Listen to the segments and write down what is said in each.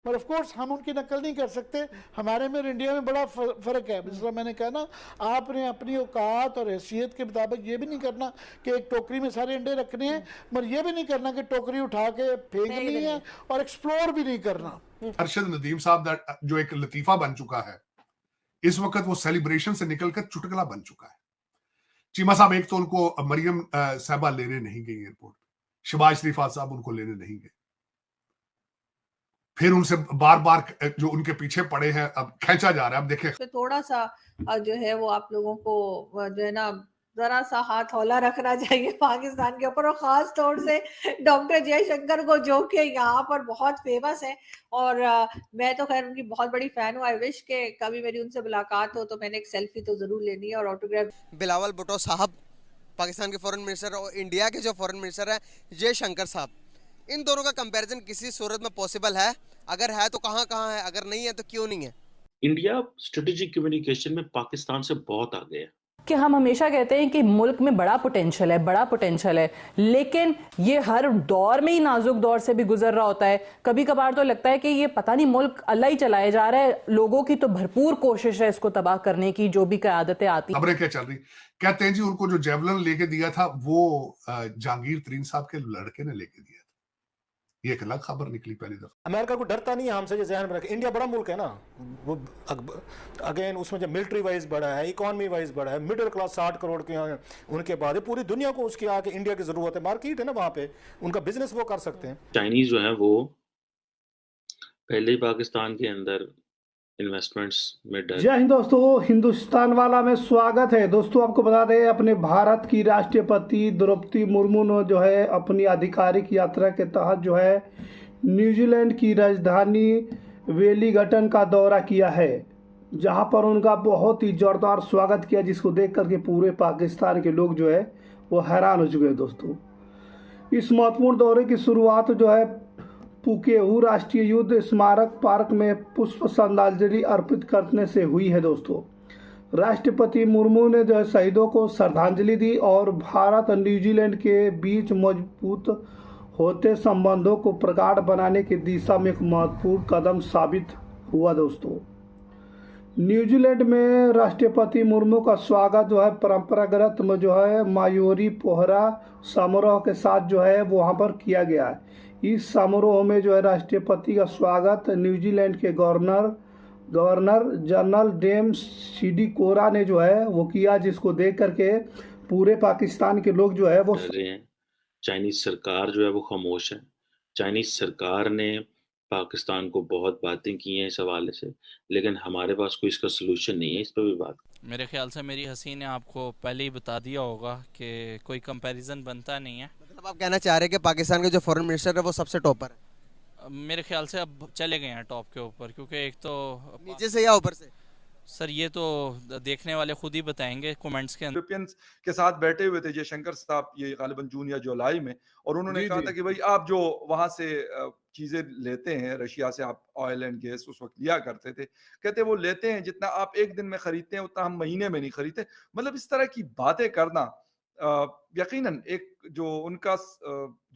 पर of course हम उनकी नकल नहीं कर सकते। हमारे में और इंडिया में बड़ा फ़र्क है। जिस तरह मैंने कहा ना, आपने अपनी औकात और हैसियत के मुताबिक ये भी नहीं करना कि एक टोकरी में सारे अंडे रखने हैं, मगर ये भी नहीं करना कि टोकरी उठा के फेंकनी है और एक्सप्लोर भी नहीं करना। अरशद नदीम साहब जो एक लतीफा बन चुका है इस वक्त, वो सेलिब्रेशन से निकलकर चुटकुला बन चुका है। चीमा साहब एक तो उनको मरियम साहबा लेने नहीं गई एयरपोर्ट, शहबाज शरीफ साहब उनको लेने नहीं गए, फिर उनसे बार बार जो उनके पीछे पड़े हैं अब खींचा जा रहा है। अब देखिए, तो थोड़ा सा जो है वो आप लोगों को जो है ना जरा सा हाथ हौला रखना चाहिए पाकिस्तान के ऊपर, और खास तौर से डॉक्टर जयशंकर को, जो कि यहाँ पर बहुत फेमस है। और मैं तो खैर उनकी बहुत बड़ी फैन हूँ। आई विश के कभी मेरी उनसे मुलाकात हो तो मैंने एक सेल्फी तो जरूर लेनी है और ऑटोग्राफ। बिलावल भुट्टो साहब पाकिस्तान के फॉरेन मिनिस्टर और इंडिया के जो फॉरेन मिनिस्टर है जयशंकर साहब, इन दोनों का कंपैरिजन किसी सूरत में पॉसिबल है? अगर है तो कहाँ कहाँ है, अगर नहीं है तो क्यों नहीं है? इंडिया स्ट्रेटेजिक कम्युनिकेशन में पाकिस्तान से बहुत आगे है। कि हम हमेशा कहते हैं कि मुल्क में बड़ा पोटेंशियल है, लेकिन ये हर दौर में ही नाजुक दौर से भी गुजर रहा होता है। कभी कभार तो लगता है कि ये पता नहीं मुल्क अल्लाह ही चलाए जा रहा है, लोगों की तो भरपूर कोशिश है इसको तबाह करने की, जो भी क़यादतें आती। खबरें क्या चल रही, कहते हैं जी उनको जो जेवलिन लेके दिया था वो जहांगीर तरीन साहब के लड़के ने लेके दिया था। ये एक अलग खबर निकली पहली दफा। अमेरिका को डरता नहीं है हमसे, ये ज़हन में रखें। इंडिया बड़ा मुल्क है ना, वो अगेन उसमें जब मिलिट्री वाइज बड़ा है, इकॉनमी वाइज बड़ा है, मिडिल क्लास 60 करोड़ के हैं, उनके बाद पूरी दुनिया को उसके आके इंडिया की ज़रूरत है। मार्केट है ना वहाँ पे, उनका बिजनेस वो कर सकते हैं। चाइनीज जो है वो पहले ही पाकिस्तान के अंदर इन्वेस्टमेंट्स में डर। जय हिंद दोस्तों, हिंदुस्तान वाला में स्वागत है। दोस्तों आपको बता दें, अपने भारत की राष्ट्रपति द्रौपदी मुर्मू ने जो है अपनी आधिकारिक यात्रा के तहत जो है न्यूजीलैंड की राजधानी वेलिंगटन का दौरा किया है, जहां पर उनका बहुत ही जोरदार स्वागत किया, जिसको देख करके पूरे पाकिस्तान के लोग जो है वो हैरान हो चुके हैं। दोस्तों इस महत्वपूर्ण दौरे की शुरुआत जो है पुकेहू राष्ट्रीय युद्ध स्मारक पार्क में पुष्प श्रद्धांजलि अर्पित करने से हुई है। दोस्तों राष्ट्रपति मुर्मू ने जो है शहीदों को श्रद्धांजलि दी और भारत और न्यूजीलैंड के बीच मजबूत होते संबंधों को प्रगाढ़ बनाने की दिशा में एक महत्वपूर्ण कदम साबित हुआ। दोस्तों न्यूजीलैंड में राष्ट्रपति मुर्मू का स्वागत जो है परंपरागत में जो है मायूरी पोहरा समारोह के साथ जो है वहाँ पर किया गया है। इस समारोह में जो है राष्ट्रपति का स्वागत न्यूजीलैंड के गवर्नर जनरल डेम सीडी कोरा ने जो है वो किया, जिसको देख करके पूरे पाकिस्तान के लोग जो है वो रहे हैं। चाइनीज सरकार जो है वो खामोश है। चाइनीज सरकार ने पाकिस्तान को बहुत बातें की हैं इस हवाले से, लेकिन हमारे पास कोई इसका सलूशन नहीं है। इस पर भी बात, मेरे ख्याल से मेरी हंसी ने आपको पहले ही बता दिया होगा कि कोई कंपैरिजन बनता नहीं है। मतलब आप कहना चाह रहे हैं कि पाकिस्तान के जो फॉरेन मिनिस्टर है वो सबसे टॉपर है? मेरे ख्याल से अब चले गए हैं टॉप के ऊपर, क्योंकि एक तो नीचे से या ऊपर से? सर ये तो देखने वाले खुद ही बताएंगे कमेंट्स के अंदर। यूरोपियंस के साथ बैठे हुए थे जयशंकर साहब, ये गालिबन जून या जुलाई में, और उन्होंने कहा था कि भाई आप जो वहां से चीजें लेते हैं रशिया से, आप ऑयल एंड गैस उस वक्त लिया करते थे, कहते वो लेते हैं जितना आप एक दिन में खरीदते हैं उतना हम महीने में नहीं खरीदते। मतलब इस तरह की बातें करना यकीनन एक जो उनका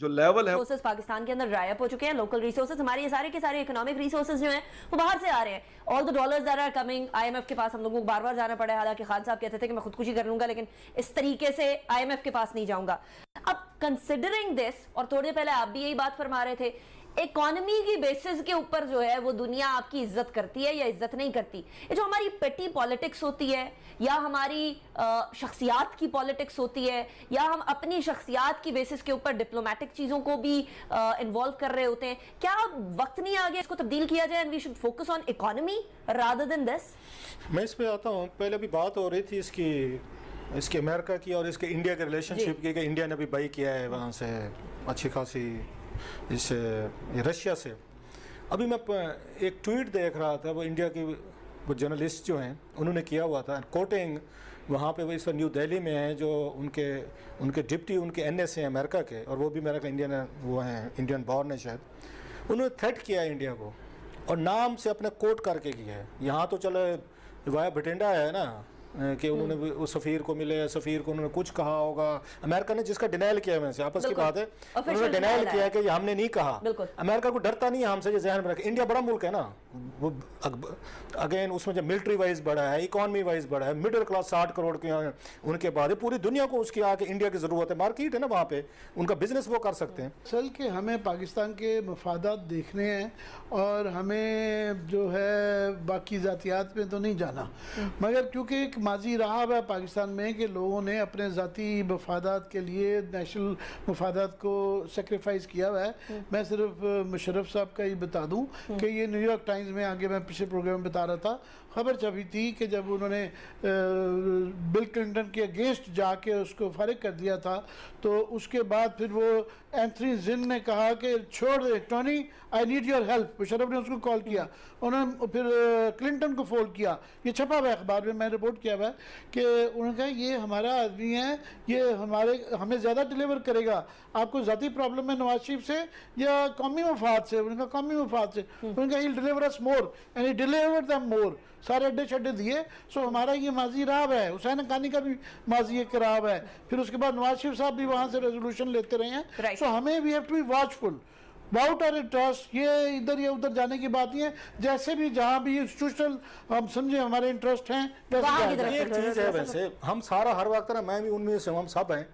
जो लेवल है, रिसोर्सेज पाकिस्तान के अंदर ड्राई अप हो चुके हैं। लोकल रिसोर्सेज, हमारे ये सारे के सारे इकोनॉमिक रिसोर्सेज जो हैं वो बाहर से आ रहे हैं। All the dollars that are coming, IMF के पास हम लोगों को बार बार जाना पड़ा है। हालांकि खान साहब कहते थे कि मैं खुदकुशी कर लूंगा, लेकिन इस तरीके से आईएमएफ के पास नहीं जाऊंगा। अब कंसिडरिंग दिस, और थोड़े पहले आप भी यही बात फरमा रहे थे, इकोनॉमी की बेसिस के ऊपर जो है वो दुनिया आपकी इज्जत करती है या इज्जत नहीं करती। ये जो हमारी पेटी पॉलिटिक्स होती है या हमारी शख्सियात की पॉलिटिक्स होती है, या हम अपनी शख्सियात की बेसिस के ऊपर डिप्लोमेटिक चीजों को भी इन्वॉल्व कर रहे होते हैं, क्या वक्त नहीं आ गया इसको तब्दील किया जाए and we should focus on economy rather than this? मैं इस पे आता हूँ। पहले भी बात हो रही थी इसके अमेरिका की और इसके इंडिया के रिलेशनशिप की, कि इंडिया ने भी बाई किया है वहाँ से अच्छी खासी इस रशिया से। अभी मैं एक ट्वीट देख रहा था, वो इंडिया की वो जर्नलिस्ट जो हैं उन्होंने किया हुआ था कोटिंग, वहाँ पे वो इस न्यू दिल्ली में हैं, जो उनके डिप्टी उनके एनएस हैं अमेरिका के, और वो भी मेरा इंडियन वो हैं, इंडियन बॉर्न है शायद। उन्होंने थ्रेट किया है इंडिया को और नाम से अपने कोट करके किया है। यहाँ तो चलो वाया भटिंडा है ना, कि उन्होंने उस सफ़ीर को मिले, सफ़ीर को उन्होंने कुछ कहा होगा। अमेरिका ने जिसका डिनाइल किया वैसे आपस की बात है, उन्होंने डिनाइल किया कि ये हमने नहीं कहा। अमेरिका को डरता नहीं है हमसे, जो जहन में रखे। इंडिया बड़ा मुल्क है ना, वो अगेन उसमें जब मिलिट्री वाइज बड़ा है, इकॉनमी वाइज बड़ा है, मिडिल क्लास 60 करोड़ के उनके बाद पूरी दुनिया को उसकी आके इंडिया की ज़रूरत है, मार्केट है ना वहाँ पे, उनका बिजनेस वो कर सकते हैं। असल के हमें पाकिस्तान के मफादात देखने हैं और हमें जो है बाकी ज़ातियात में तो नहीं जाना, मगर क्योंकि एक माजी रहा है पाकिस्तान में कि लोगों ने अपने ज़ाती मफादात के लिए नेशनल मफादात को सेक्रीफाइस किया हुआ है। मैं सिर्फ मुशर्रफ साहब का ही बता दूं कि ये न्यूयॉर्क टाइम्स में आगे मैं पिछले प्रोग्राम में बता रहा था, खबर छपी थी कि जब उन्होंने बिल क्लिंटन के अगेंस्ट जाके उसको फारिग कर दिया था, तो उसके बाद फिर वो एंथनी जिन ने कहा कि छोड़ दे Tony, I need your help. Musharraf ने उसको कॉल किया, उन्होंने फिर क्लिंटन को फ़ोन किया। ये छपा हुआ है अखबार में, मैं रिपोर्ट किया हुआ है कि उन्होंने कहा ये हमारा आदमी है, ये हमें ज़्यादा डिलीवर करेगा। आपको ज़ाती प्रॉब्लम है नवाज शरीफ से या कौमी मफाद से? उन्होंने कहा कौमी मफाद से। उन्होंने कहा he deliver us more and he deliver them more. सारे अड्डे शड्डे दिए। सो हमारा ये माजी राब है, हुसैन हक्कानी का भी माजी एक राब है। फिर उसके बाद नवाज शरीफ साहब भी वहाँ से रेजोल्यूशन लेते रहे हैं। सो हमें we have to be watchful about our interest. ये इधर या उधर जाने की बात नहीं है, जैसे भी जहाँ भी इंस्टीट्यूशनल हम समझे हमारे इंटरेस्ट हैं वैसे। एक चीज़ है वैसे, हम सारा हर वक्त ना, मैं भी उनमें से, हम सब हैं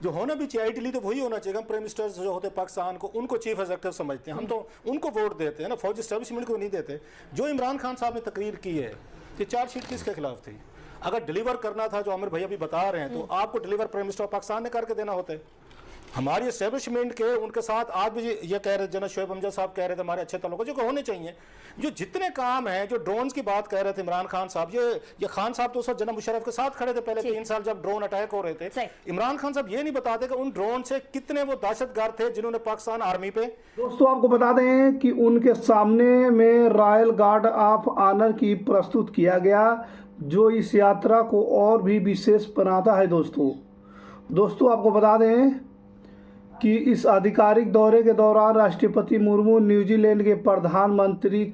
जो होना भी चाहिए। आइडियली तो वही होना चाहिए। हम प्राइम मिनिस्टर जो होते हैं पाकिस्तान को, उनको चीफ एग्जीक्यूटिव समझते हैं, हम तो उनको वोट देते हैं ना, फौजी एस्टेब्लिशमेंट को नहीं देते। जो इमरान खान साहब ने तकरीर की है कि चार्जशीट किसके खिलाफ थी? अगर डिलीवर करना था, जो आमिर भैया भी बता रहे हैं, तो आपको deliver prime minister of Pakistan ने करके देना होता है। हमारी एस्टेब्लिशमेंट के उनके साथ आज भी ये कह रहे, जना शोएब हमजा साहब कह रहे थे हमारे अच्छे ताल्लुक जो होने चाहिए। जो जितने काम हैं, जो ड्रोन्स की बात कह रहे थे इमरान खान साहब, ये खान साहब तो उस वक्त जना मुशर्रफ के साथ खड़े थे पहले 3 साल जब ड्रोन अटैक हो रहे थे। इमरान खान साहब ये नहीं बताते कि उन ड्रोन से कितने वो दहशतगर्द थे जिन्होंने पाकिस्तान आर्मी पे। दोस्तों आपको बता दें कि उनके सामने में रॉयल गार्ड ऑफ ऑनर की प्रस्तुत किया गया, जो इस यात्रा को और भी विशेष बनाता है। दोस्तों आपको बता दें कि इस आधिकारिक दौरे के दौरान राष्ट्रपति मुर्मू न्यूजीलैंड के प्रधानमंत्री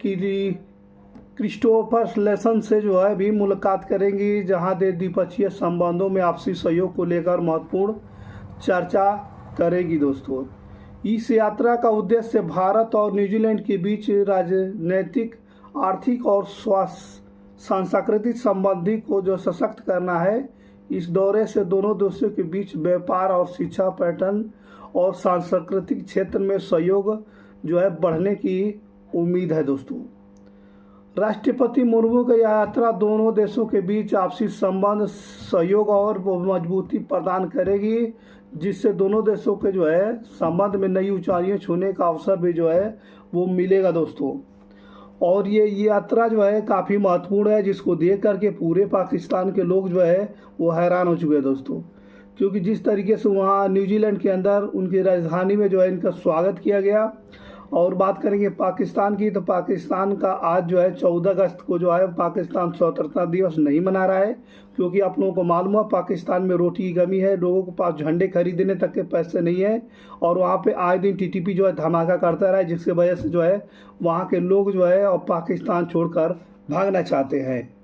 क्रिस्टोफर लेसन से जो है भी मुलाकात करेंगी, जहां द्विपक्षीय संबंधों में आपसी सहयोग को लेकर महत्वपूर्ण चर्चा करेगी। दोस्तों इस यात्रा का उद्देश्य भारत और न्यूजीलैंड के बीच राजनीतिक, आर्थिक और सांस्कृतिक संबंधी को जो सशक्त करना है। इस दौरे से दोनों देशों के बीच व्यापार और शिक्षा, पर्यटन और सांस्कृतिक क्षेत्र में सहयोग जो है बढ़ने की उम्मीद है। दोस्तों राष्ट्रपति मुर्मू की यात्रा दोनों देशों के बीच आपसी संबंध, सहयोग और मजबूती प्रदान करेगी, जिससे दोनों देशों के जो है संबंध में नई ऊंचाइयां छूने का अवसर भी जो है वो मिलेगा। दोस्तों और ये यात्रा जो है काफ़ी महत्वपूर्ण है, जिसको देख करके पूरे पाकिस्तान के लोग जो है वो हैरान हो चुके हैं। दोस्तों क्योंकि जिस तरीके से वहाँ न्यूजीलैंड के अंदर उनकी राजधानी में जो है इनका स्वागत किया गया। और बात करेंगे पाकिस्तान की, तो पाकिस्तान का आज जो है 14 अगस्त को जो है पाकिस्तान स्वतंत्रता दिवस नहीं मना रहा है, क्योंकि आप लोगों को मालूम है पाकिस्तान में रोटी की कमी है, लोगों के पास झंडे खरीदने तक के पैसे नहीं है। और वहाँ पे आए दिन टीटीपी जो है धमाका करता रहा है, जिसकी वजह से जो है वहाँ के लोग जो है और पाकिस्तान छोड़कर भागना चाहते हैं।